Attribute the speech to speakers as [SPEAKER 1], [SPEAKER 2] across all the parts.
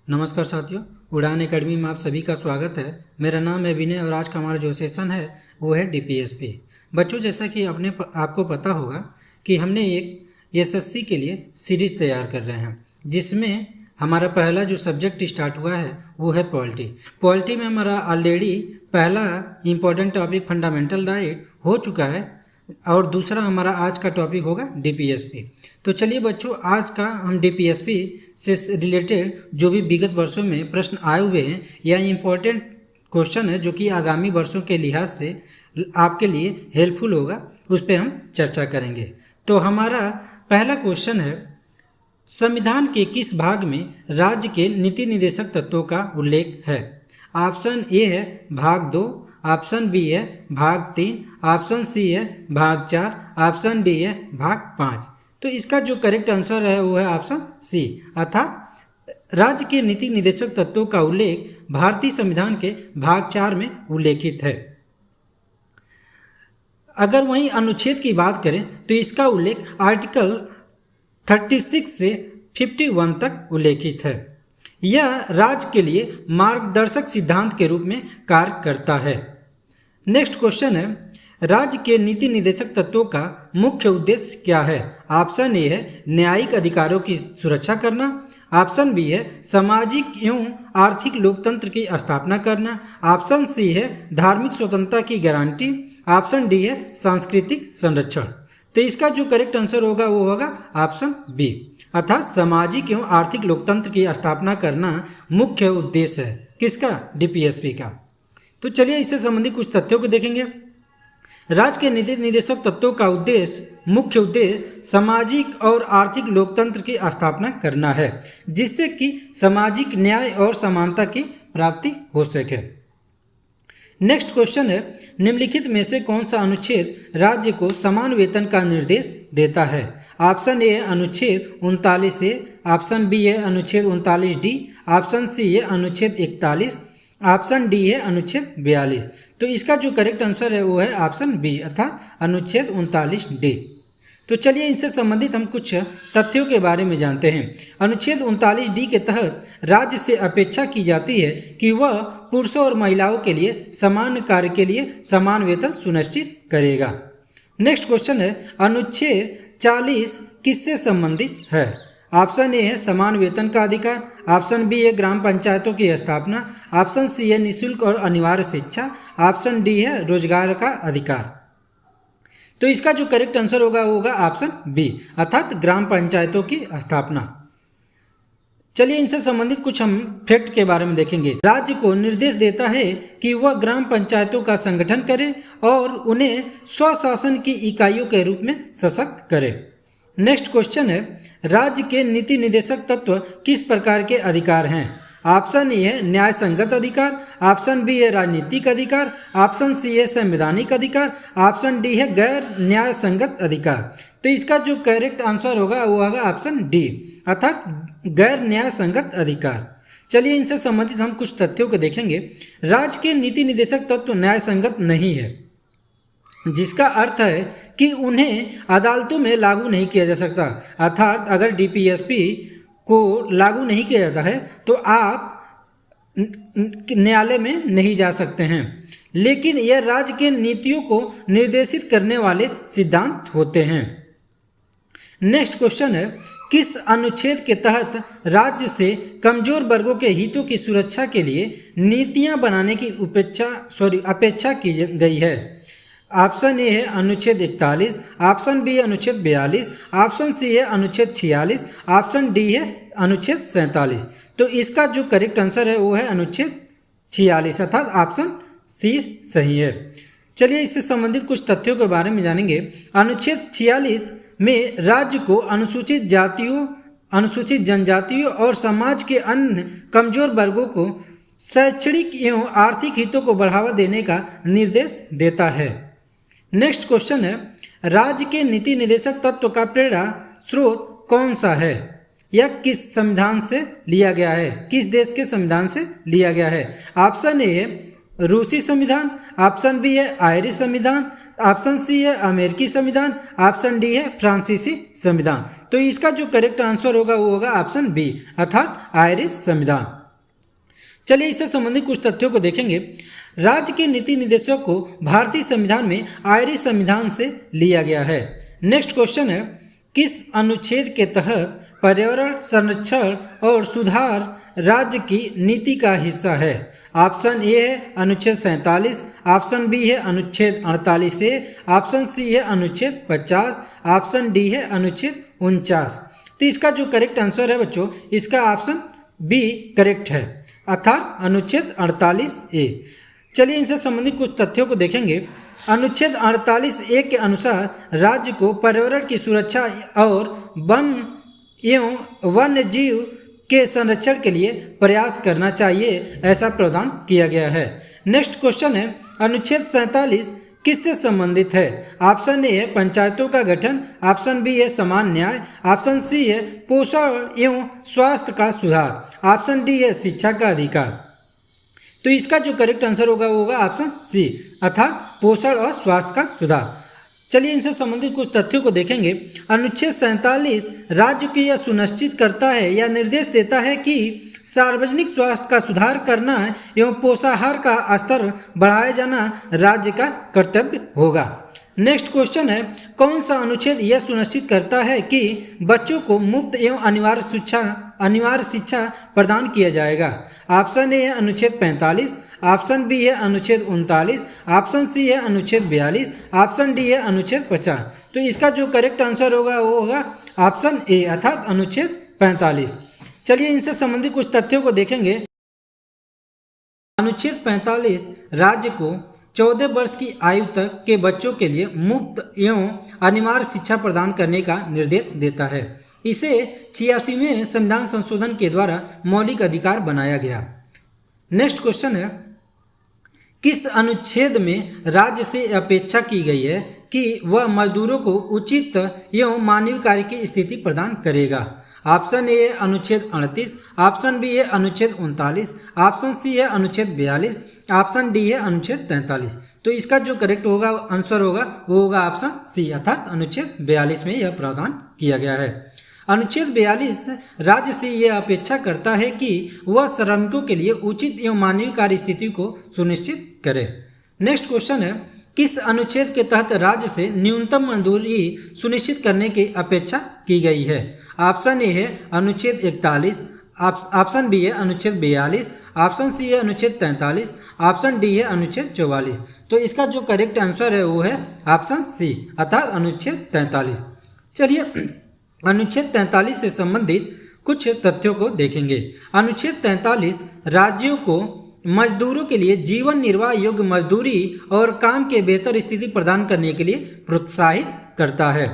[SPEAKER 1] नमस्कार साथियों, उड़ान एकेडमी में आप सभी का स्वागत है। मेरा नाम है विनय और आज का हमारा जो सेशन है वो है डीपीएसपी। बच्चों, जैसा कि आपको पता होगा कि हमने एक एसएससी के लिए सीरीज तैयार कर रहे हैं, जिसमें हमारा पहला जो सब्जेक्ट स्टार्ट हुआ है वो है पॉलिटी में हमारा ऑलरेडी पहला इम्पोर्टेंट टॉपिक फंडामेंटल राइट हो चुका है और दूसरा हमारा आज का टॉपिक होगा डीपीएसपी। तो चलिए बच्चों, आज का हम डीपीएसपी से रिलेटेड जो भी विगत वर्षों में प्रश्न आए हुए हैं या इम्पोर्टेंट क्वेश्चन है जो कि आगामी वर्षों के लिहाज से आपके लिए हेल्पफुल होगा, उस पर हम चर्चा करेंगे। तो हमारा पहला क्वेश्चन है, संविधान के किस भाग में राज्य के नीति निर्देशक तत्वों का उल्लेख है? ऑप्शन ए है भाग 2, ऑप्शन बी है भाग 3, ऑप्शन सी है भाग 4, ऑप्शन डी है भाग 5। तो इसका जो करेक्ट आंसर है वो है ऑप्शन सी, अर्थात राज्य के नीति निर्देशक तत्वों का उल्लेख भारतीय संविधान के भाग 4 में उल्लेखित है। अगर वहीं अनुच्छेद की बात करें तो इसका उल्लेख आर्टिकल 36 से 51 तक उल्लेखित है। यह राज्य के लिए मार्गदर्शक सिद्धांत के रूप में कार्य करता है। नेक्स्ट क्वेश्चन है, राज्य के नीति निर्देशक तत्वों का मुख्य उद्देश्य क्या है? ऑप्शन ए है न्यायिक अधिकारों की सुरक्षा करना, ऑप्शन बी है सामाजिक एवं आर्थिक लोकतंत्र की स्थापना करना, ऑप्शन सी है धार्मिक स्वतंत्रता की गारंटी, ऑप्शन डी है सांस्कृतिक संरक्षण। तो इसका जो करेक्ट आंसर होगा वो होगा ऑप्शन बी, अर्थात सामाजिक एवं आर्थिक लोकतंत्र की स्थापना करना मुख्य उद्देश्य है किसका? डीपीएसपी का। तो चलिए इससे संबंधित कुछ तथ्यों को देखेंगे। राज्य के नीति निर्देशक तत्वों का मुख्य उद्देश्य सामाजिक और आर्थिक लोकतंत्र की स्थापना करना है, जिससे कि सामाजिक न्याय और समानता की प्राप्ति हो सके। नेक्स्ट क्वेश्चन है, निम्नलिखित में से कौन सा अनुच्छेद राज्य को समान वेतन का निर्देश देता है? ऑप्शन ए है अनुच्छेद 39 ए, ऑप्शन बी है अनुच्छेद 39 डी, ऑप्शन सी है अनुच्छेद 41, ऑप्शन डी है अनुच्छेद 42। तो इसका जो करेक्ट आंसर है वो है ऑप्शन बी, अर्थात अनुच्छेद 39 डी। तो चलिए इनसे संबंधित हम कुछ तथ्यों के बारे में जानते हैं। अनुच्छेद 39 डी के तहत राज्य से अपेक्षा की जाती है कि वह पुरुषों और महिलाओं के लिए समान कार्य के लिए समान वेतन सुनिश्चित करेगा। नेक्स्ट क्वेश्चन है, अनुच्छेद 40 किससे संबंधित है? ऑप्शन ए है समान वेतन का अधिकार, ऑप्शन बी है ग्राम पंचायतों की स्थापना, ऑप्शन सी है निःशुल्क और अनिवार्य शिक्षा, ऑप्शन डी है रोजगार का अधिकार। तो इसका जो करेक्ट आंसर होगा वो होगा ऑप्शन बी, अर्थात ग्राम पंचायतों की स्थापना। चलिए इनसे संबंधित कुछ हम फैक्ट के बारे में देखेंगे। राज्य को निर्देश देता है कि वह ग्राम पंचायतों का संगठन करे और उन्हें स्वशासन की इकाइयों के रूप में सशक्त करे। नेक्स्ट क्वेश्चन है, राज्य के नीति निर्देशक तत्व किस प्रकार के अधिकार हैं? ऑप्शन ए है न्याय संगत अधिकार, ऑप्शन बी है राजनीतिक अधिकार, ऑप्शन सी है संवैधानिक अधिकार, ऑप्शन डी है गैर न्याय संगत अधिकार। तो इसका जो करेक्ट आंसर होगा वो होगा ऑप्शन डी, अर्थात गैर न्याय संगत अधिकार। चलिए इनसे संबंधित हम कुछ तथ्यों को देखेंगे। राज्य के नीति निर्देशक तत्व न्याय संगत नहीं है, जिसका अर्थ है कि उन्हें अदालतों में लागू नहीं किया जा सकता। अर्थात अगर डीपीएसपी को लागू नहीं किया जाता है तो आप न्यायालय में नहीं जा सकते हैं, लेकिन यह राज्य के नीतियों को निर्देशित करने वाले सिद्धांत होते हैं। नेक्स्ट क्वेश्चन है, किस अनुच्छेद के तहत राज्य से कमजोर वर्गों के हितों की सुरक्षा के लिए नीतियां बनाने की अपेक्षा की गई है? ऑप्शन ए है अनुच्छेद 41, ऑप्शन बी है अनुच्छेद 42, ऑप्शन सी है अनुच्छेद 46, ऑप्शन डी है अनुच्छेद 47। तो इसका जो करेक्ट आंसर है वो है अनुच्छेद 46, अर्थात ऑप्शन सी सही है। चलिए इससे संबंधित कुछ तथ्यों के बारे में जानेंगे। अनुच्छेद 46 में राज्य को अनुसूचित जातियों, अनुसूचित जनजातियों और समाज के अन्य कमजोर वर्गों को शैक्षणिक एवं आर्थिक हितों को बढ़ावा देने का निर्देश देता है। नेक्स्ट क्वेश्चन है, राज्य के नीति निर्देशक तत्व का प्रेरणा स्रोत कौन सा है? यह किस संविधान से लिया गया है? किस देश के संविधान से लिया गया है? ऑप्शन ए है रूसी संविधान, ऑप्शन बी है आयरिश संविधान, ऑप्शन सी है अमेरिकी संविधान, ऑप्शन डी है फ्रांसीसी संविधान। तो इसका जो करेक्ट आंसर होगा वो होगा ऑप्शन बी, अर्थात आयरिश संविधान। चलिए इससे संबंधित कुछ तथ्यों को देखेंगे। राज्य के नीति निर्देशों को भारतीय संविधान में आयरिश संविधान से लिया गया है। नेक्स्ट क्वेश्चन है, किस अनुच्छेद के तहत पर्यावरण संरक्षण और सुधार राज्य की नीति का हिस्सा है? ऑप्शन ए है अनुच्छेद 47, ऑप्शन बी है अनुच्छेद 48A, ऑप्शन सी है अनुच्छेद 50, ऑप्शन डी है अनुच्छेद 49। तो इसका जो करेक्ट आंसर है बच्चों, इसका ऑप्शन बी करेक्ट है, अर्थात अनुच्छेद 48A। चलिए इनसे संबंधित कुछ तथ्यों को देखेंगे। अनुच्छेद 48A के अनुसार राज्य को पर्यावरण की सुरक्षा और वन एवं वन्य जीव के संरक्षण के लिए प्रयास करना चाहिए, ऐसा प्रावधान किया गया है। नेक्स्ट क्वेश्चन है, अनुच्छेद 47 किससे संबंधित है? ऑप्शन ए है पंचायतों का गठन, ऑप्शन बी है समान न्याय, ऑप्शन सी है पोषण एवं स्वास्थ्य का सुधार, ऑप्शन डी है शिक्षा का अधिकार। तो इसका जो करेक्ट आंसर होगा वो होगा ऑप्शन सी, अर्थात पोषण और स्वास्थ्य का सुधार। चलिए इनसे संबंधित कुछ तथ्यों को देखेंगे। अनुच्छेद 47 राज्य को यह सुनिश्चित करता है या निर्देश देता है कि सार्वजनिक स्वास्थ्य का सुधार करना एवं पोषाहार का स्तर बढ़ाया जाना राज्य का कर्तव्य होगा। नेक्स्ट क्वेश्चन है, कौन सा अनुच्छेद यह सुनिश्चित करता है कि बच्चों को मुफ्त एवं अनिवार्य शिक्षा प्रदान किया जाएगा? ऑप्शन ए है अनुच्छेद 45, ऑप्शन बी है अनुच्छेद 39, ऑप्शन सी है अनुच्छेद 42, ऑप्शन डी है अनुच्छेद 50। तो इसका जो करेक्ट आंसर होगा वो होगा ऑप्शन ए, अर्थात अनुच्छेद 45। चलिए इनसे संबंधित कुछ तथ्यों को देखेंगे। अनुच्छेद 45 राज्य को 14 वर्ष की आयु तक के बच्चों के लिए मुफ्त एवं अनिवार्य शिक्षा प्रदान करने का निर्देश देता है। इसे 86वें संविधान संशोधन के द्वारा मौलिक अधिकार बनाया गया। नेक्स्ट क्वेश्चन है, किस अनुच्छेद में राज्य से अपेक्षा की गई है कि वह मजदूरों को उचित एवं मानवीय कार्य की स्थिति प्रदान करेगा? ऑप्शन ए है अनुच्छेद 38, ऑप्शन बी है अनुच्छेद 39, ऑप्शन सी है अनुच्छेद 42, ऑप्शन डी है अनुच्छेद 43। तो इसका जो करेक्ट होगा आंसर होगा वो होगा ऑप्शन सी, अर्थात अनुच्छेद 42 में यह प्रावधान किया गया है। अनुच्छेद 42 राज्य से यह अपेक्षा करता है कि वह श्रमिकों के लिए उचित एवं मानवीय कार्य स्थिति को सुनिश्चित करे। नेक्स्ट क्वेश्चन है, किस अनुच्छेद के तहत राज्य से न्यूनतम मजदूरी सुनिश्चित करने की अपेक्षा की गई है? ऑप्शन ए है अनुच्छेद 41, ऑप्शन बी है अनुच्छेद 42, ऑप्शन सी है अनुच्छेद 43, ऑप्शन डी है अनुच्छेद 44। तो इसका जो करेक्ट आंसर है वो है ऑप्शन सी, अर्थात अनुच्छेद 43। चलिए अनुच्छेद 43 से संबंधित कुछ तथ्यों को देखेंगे। अनुच्छेद 43 राज्यों को मजदूरों के लिए जीवन निर्वाह योग्य मजदूरी और काम के बेहतर स्थिति प्रदान करने के लिए प्रोत्साहित करता है।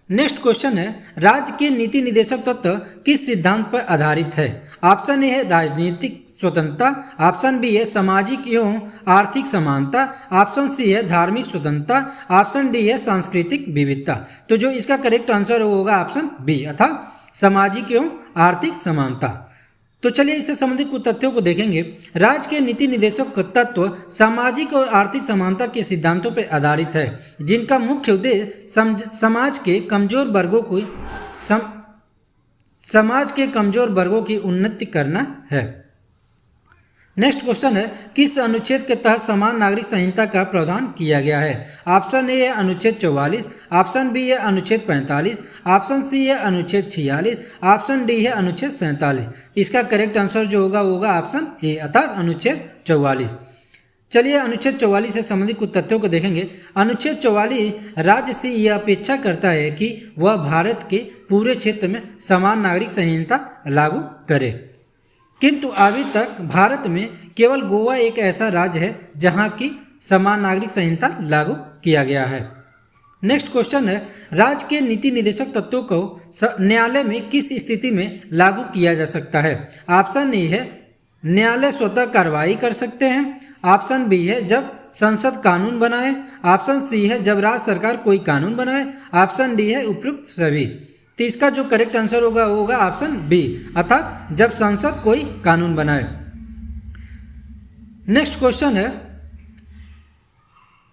[SPEAKER 1] नेक्स्ट क्वेश्चन है, राज्य के नीति निर्देशक तत्व किस सिद्धांत पर आधारित है? ऑप्शन ए है राजनीतिक स्वतंत्रता, ऑप्शन बी है सामाजिक एवं आर्थिक समानता, ऑप्शन सी है धार्मिक स्वतंत्रता, ऑप्शन डी है सांस्कृतिक विविधता। तो जो इसका करेक्ट आंसर होगा ऑप्शन बी, अर्थात सामाजिक एवं आर्थिक समानता। तो चलिए इससे संबंधित कुछ तथ्यों को देखेंगे। राज्य के नीति निर्देशक तत्व सामाजिक और आर्थिक समानता के सिद्धांतों पर आधारित है, जिनका मुख्य उद्देश्य समाज के कमजोर वर्गों की उन्नति करना है। नेक्स्ट क्वेश्चन है, किस अनुच्छेद के तहत समान नागरिक संहिता का प्रावधान किया गया है? ऑप्शन ए है अनुच्छेद 44, ऑप्शन बी है अनुच्छेद 45, ऑप्शन सी है अनुच्छेद 46, ऑप्शन डी है अनुच्छेद 47। इसका करेक्ट आंसर जो होगा वो होगा ऑप्शन ए, अर्थात अनुच्छेद 44। चलिए अनुच्छेद 44 से संबंधित कुछ तथ्यों को देखेंगे। अनुच्छेद 44 राज्य से यह अपेक्षा करता है कि वह भारत के पूरे क्षेत्र में समान नागरिक संहिता लागू करे, किंतु अभी तक भारत में केवल गोवा एक ऐसा राज्य है जहां की समान नागरिक संहिता लागू किया गया है। नेक्स्ट क्वेश्चन है, राज्य के नीति निर्देशक तत्वों को न्यायालय में किस स्थिति में लागू किया जा सकता है? ऑप्शन ए है न्यायालय स्वतः कार्रवाई कर सकते हैं, ऑप्शन बी है जब संसद कानून बनाए, ऑप्शन सी है जब राज्य सरकार कोई कानून बनाए, ऑप्शन डी है उपयुक्त सभी। तो इसका जो करेक्ट आंसर होगा वो होगा ऑप्शन बी, अर्थात जब संसद कोई कानून बनाए। नेक्स्ट क्वेश्चन है,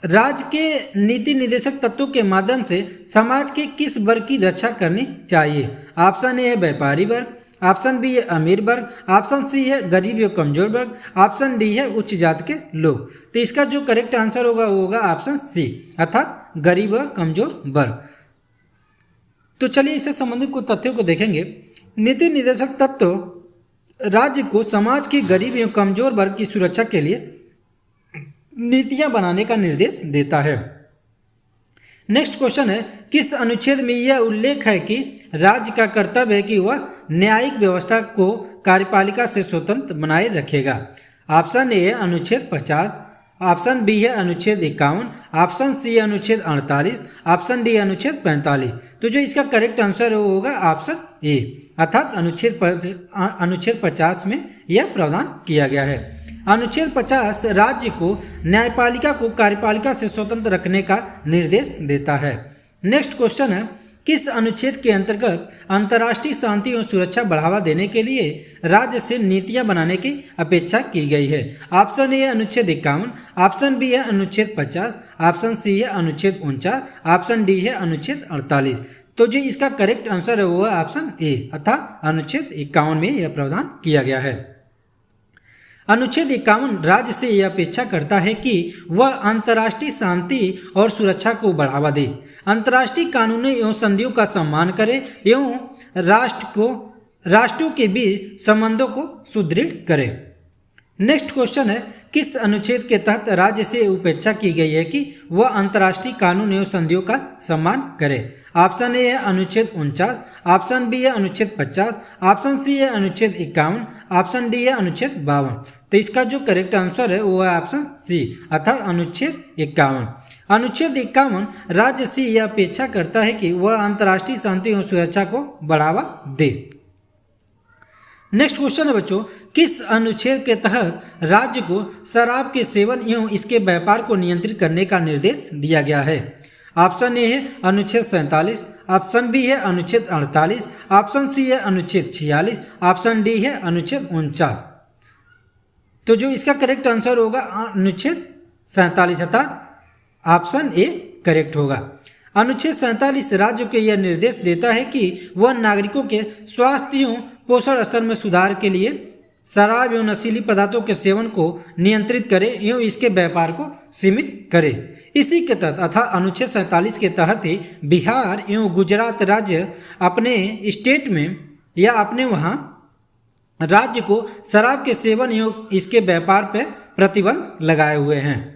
[SPEAKER 1] राज्य के नीति निर्देशक तत्वों के माध्यम से समाज के किस वर्ग की रक्षा करनी चाहिए? ऑप्शन ए है व्यापारी वर्ग, ऑप्शन बी है अमीर वर्ग, ऑप्शन सी है गरीब या कमजोर वर्ग, ऑप्शन डी है उच्च जाति के लोग। तो इसका जो करेक्ट आंसर होगा वो होगा ऑप्शन सी, अर्थात गरीब व कमजोर वर्ग। तो चलिए इससे संबंधित कुछ तथ्यों को देखेंगे। नीति निर्देशक तत्व राज्य को समाज के गरीब एवं कमजोर वर्ग की सुरक्षा के लिए नीतियां बनाने का निर्देश देता है। नेक्स्ट क्वेश्चन है, किस अनुच्छेद में यह उल्लेख है कि राज्य का कर्तव्य है कि वह न्यायिक व्यवस्था को कार्यपालिका से स्वतंत्र बनाए रखेगा? ऑप्शन ए है अनुच्छेद 50, ऑप्शन बी है अनुच्छेद 51, ऑप्शन सी है अनुच्छेद 48, ऑप्शन डी अनुच्छेद 45। तो जो इसका करेक्ट आंसर होगा ऑप्शन ए, अर्थात अनुच्छेद 50 में यह प्रावधान किया गया है। अनुच्छेद 50 राज्य को न्यायपालिका को कार्यपालिका से स्वतंत्र रखने का निर्देश देता है। नेक्स्ट क्वेश्चन है, किस अनुच्छेद के अंतर्गत अंतर्राष्ट्रीय शांति और सुरक्षा बढ़ावा देने के लिए राज्य से नीतियां बनाने की अपेक्षा की गई है? ऑप्शन ए है अनुच्छेद 51, ऑप्शन बी है अनुच्छेद 50, ऑप्शन सी है अनुच्छेद 49, ऑप्शन डी है अनुच्छेद 48। तो जो इसका करेक्ट आंसर है वो है ऑप्शन ए, अर्थात अनुच्छेद 51 में यह प्रावधान किया गया है। अनुच्छेद 51 राज्य से यह अपेक्षा करता है कि वह अंतर्राष्ट्रीय शांति और सुरक्षा को बढ़ावा दे, अंतर्राष्ट्रीय कानूनों एवं संधियों का सम्मान करे एवं राष्ट्रों के बीच संबंधों को सुदृढ़ करे। नेक्स्ट क्वेश्चन है, किस अनुच्छेद के तहत राज्य से उपेक्षा की गई है कि वह अंतर्राष्ट्रीय कानून एवं संधियों का सम्मान करे? ऑप्शन ए है अनुच्छेद 49, ऑप्शन बी है अनुच्छेद 50, ऑप्शन सी है अनुच्छेद 51, ऑप्शन डी है अनुच्छेद 52। तो इसका जो करेक्ट आंसर है वो है ऑप्शन सी, अर्थात अनुच्छेद 51। अनुच्छेद 51 राज्य से यह अपेक्षा करता है कि वह अंतर्राष्ट्रीय शांति एवं सुरक्षा को बढ़ावा दे। नेक्स्ट क्वेश्चन है बच्चों, किस अनुच्छेद के तहत राज्य को शराब के सेवन एवं इसके व्यापार को नियंत्रित करने का निर्देश दिया गया है? ऑप्शन ए है अनुच्छेद 47, ऑप्शन बी है अनुच्छेद 48, ऑप्शन सी है अनुच्छेद 46, ऑप्शन डी है अनुच्छेद 49। तो जो इसका करेक्ट आंसर होगा अनुच्छेद 47, अर्थात ऑप्शन ए करेक्ट होगा। अनुच्छेद 47 राज्य को यह निर्देश देता है कि वह नागरिकों के स्वास्थ्य एवं पोषण स्तर में सुधार के लिए शराब एवं नशीली पदार्थों के सेवन को नियंत्रित करे एवं इसके व्यापार को सीमित करे। इसी के तहत अर्थात अनुच्छेद 47 के तहत ही बिहार एवं गुजरात राज्य अपने स्टेट में या अपने वहाँ राज्य को शराब के सेवन एवं इसके व्यापार पर प्रतिबंध लगाए हुए हैं।